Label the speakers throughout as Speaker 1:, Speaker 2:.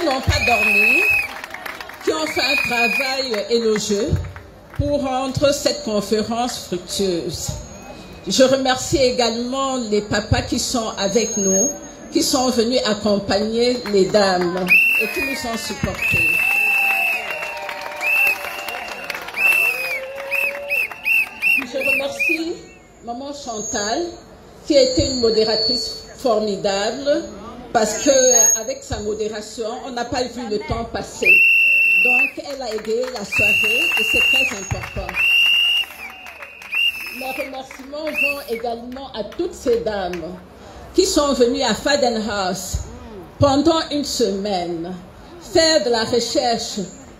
Speaker 1: n'ont pas dormi, qui ont fait un travail élogieux pour rendre cette conférence fructueuse. Je remercie également les papas qui sont avec nous, qui sont venus accompagner les dames et qui nous ont supportés. Je remercie Maman Chantal, qui a été une modératrice formidable, parce qu'avec sa modération, on n'a pas vu le temps passer. Donc, elle a aidé la soirée et c'est très important. Mes remerciements vont également à toutes ces dames qui sont venues à Fadenhouse pendant une semaine faire de la recherche.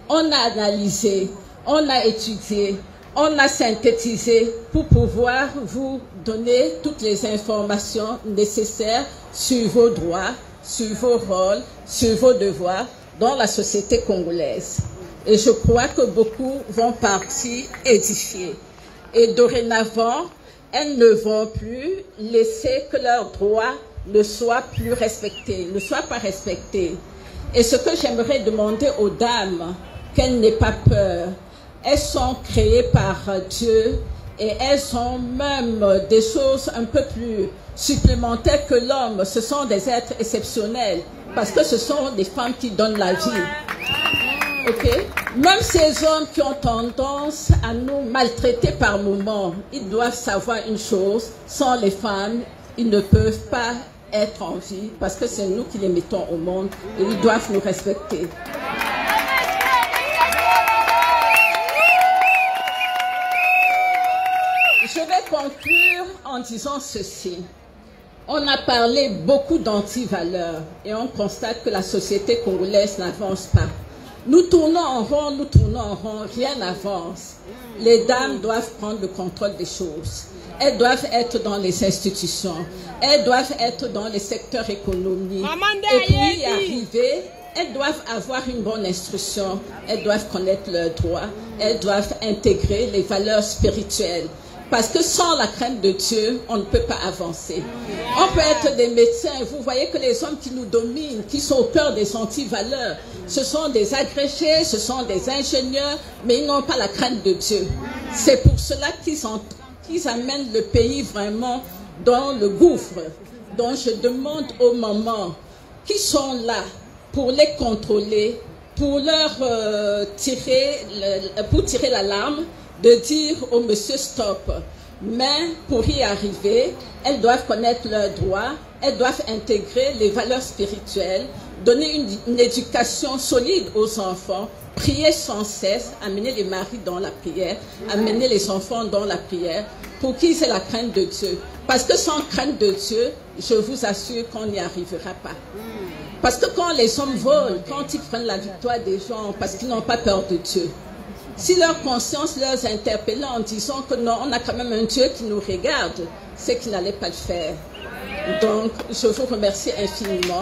Speaker 1: On a analysé, on a étudié, on a synthétisé pour pouvoir vous donner toutes les informations nécessaires sur vos droits, sur vos rôles, sur vos devoirs dans la société congolaise. Et je crois que beaucoup vont partir édifiés. Et dorénavant, elles ne vont plus laisser que leurs droits ne soient plus respectés, ne soient pas respectés. Et ce que j'aimerais demander aux dames, qu'elles n'aient pas peur. Elles sont créées par Dieu et elles ont même des choses un peu plus supplémentaires que l'homme. Ce sont des êtres exceptionnels parce que ce sont des femmes qui donnent la vie. Okay? Même ces hommes qui ont tendance à nous maltraiter par moments, ils doivent savoir une chose, sans les femmes, ils ne peuvent pas être en vie parce que c'est nous qui les mettons au monde et ils doivent nous respecter. Je vais conclure en disant ceci. On a parlé beaucoup d'anti-valeurs et on constate que la société congolaise n'avance pas. Nous tournons en rond, rien n'avance. Les dames doivent prendre le contrôle des choses. Elles doivent être dans les institutions. Elles doivent être dans les secteurs économiques. Et pour y arriver, elles doivent avoir une bonne instruction. Elles doivent connaître leurs droits. Elles doivent intégrer les valeurs spirituelles. Parce que sans la crainte de Dieu, on ne peut pas avancer. On peut être des médecins. Vous voyez que les hommes qui nous dominent, qui sont au cœur des anti-valeurs, ce sont des agrégés, ce sont des ingénieurs, mais ils n'ont pas la crainte de Dieu. C'est pour cela qu'ils amènent le pays vraiment dans le gouffre. Donc je demande aux mamans qui sont là pour les contrôler, pour leur tirer l'alarme, de dire au monsieur stop. Mais pour y arriver, elles doivent connaître leurs droits, elles doivent intégrer les valeurs spirituelles, donner une éducation solide aux enfants, prier sans cesse, amener les maris dans la prière, amener les enfants dans la prière, pour qu'ils aient la crainte de Dieu. Parce que sans crainte de Dieu, je vous assure qu'on n'y arrivera pas. Parce que quand les hommes volent, quand ils prennent la victoire des gens, parce qu'ils n'ont pas peur de Dieu, si leur conscience leur interpellait en disant que non, on a quand même un Dieu qui nous regarde, c'est qu'ils n'allaient pas le faire. Donc, je vous remercie infiniment.